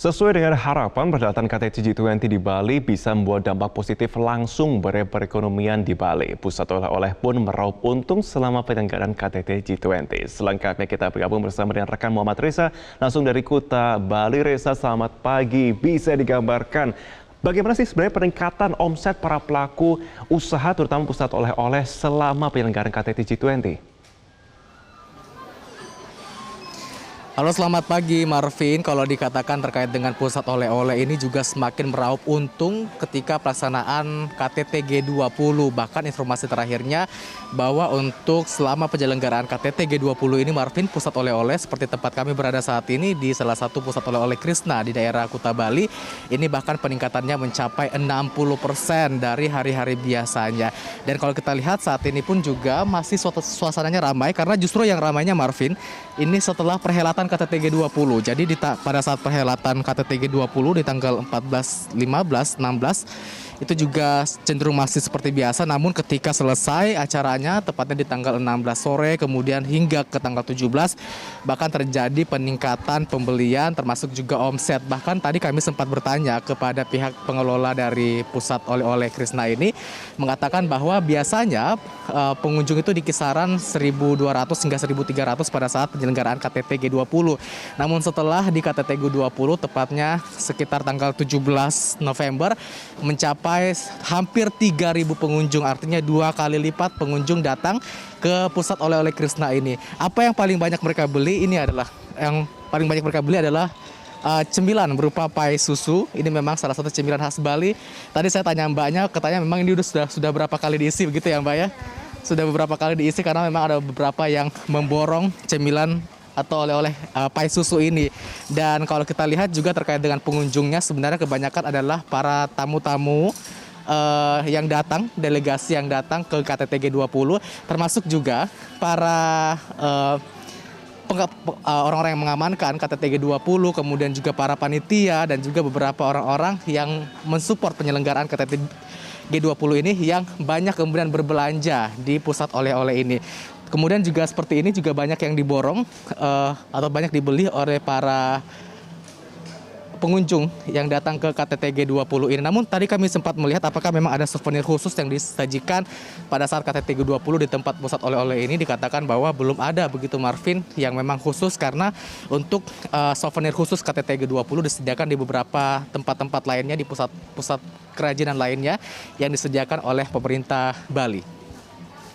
Sesuai dengan harapan, perhelatan KTT G20 di Bali bisa membuat dampak positif langsung bagi perekonomian di Bali. Pusat oleh-oleh pun meraup untung selama penyelenggaraan KTT G20. Selengkapnya kita bergabung bersama dengan rekan Muhammad Reza, langsung dari Kuta Bali. Reza, selamat pagi. Bisa digambarkan bagaimana sih sebenarnya peningkatan omset para pelaku usaha, terutama pusat oleh-oleh selama penyelenggaraan KTT G20? Halo, selamat pagi Marvin. Kalau dikatakan terkait dengan pusat oleh-oleh ini juga semakin meraup untung ketika pelaksanaan KTT G20. Bahkan informasi terakhirnya bahwa untuk selama penyelenggaraan KTT G20 ini Marvin, pusat oleh-oleh seperti tempat kami berada saat ini di salah satu pusat oleh-oleh Krishna di daerah Kuta Bali, ini bahkan peningkatannya mencapai 60% dari hari-hari biasanya. Dan kalau kita lihat saat ini pun juga masih suasananya ramai, karena justru yang ramainya Marvin, ini setelah perhelatan KTT G20. Jadi pada saat perhelatan KTT G20 di tanggal 14, 15, 16 itu juga cenderung masih seperti biasa, namun ketika selesai acaranya tepatnya di tanggal 16 sore kemudian hingga ke tanggal 17 bahkan terjadi peningkatan pembelian termasuk juga omset. Bahkan tadi kami sempat bertanya kepada pihak pengelola dari pusat oleh-oleh Krishna ini, mengatakan bahwa biasanya pengunjung itu di kisaran 1.200 hingga 1.300 pada saat penyelenggaraan KTT G20. Namun setelah di KTT G20 tepatnya sekitar tanggal 17 November mencapai hampir 3.000 pengunjung, artinya 2 kali lipat pengunjung datang ke pusat oleh-oleh Krishna ini. Apa yang paling banyak mereka beli adalah cemilan berupa pai susu. Ini memang salah satu cemilan khas Bali. Tadi saya tanya mbaknya, katanya memang ini sudah berapa kali diisi begitu ya mbak ya? Sudah beberapa kali diisi karena memang ada beberapa yang memborong cemilan atau oleh-oleh pai susu ini. Dan kalau kita lihat juga terkait dengan pengunjungnya, sebenarnya kebanyakan adalah para tamu-tamu yang datang, delegasi yang datang ke KTT G20, termasuk juga para orang-orang yang mengamankan KTT G20, kemudian juga para panitia dan juga beberapa orang-orang yang mensupport penyelenggaraan KTT G20 ini yang banyak kemudian berbelanja di pusat oleh-oleh ini. Kemudian juga seperti ini juga banyak yang diborong atau banyak dibeli oleh para pengunjung yang datang ke KTT G20 ini. Namun tadi kami sempat melihat apakah memang ada souvenir khusus yang disajikan pada saat KTT G20 di tempat pusat oleh-oleh ini. Dikatakan bahwa belum ada begitu Marvin yang memang khusus, karena untuk souvenir khusus KTT G20 disediakan di beberapa tempat-tempat lainnya, di pusat-pusat kerajinan lainnya yang disediakan oleh pemerintah Bali.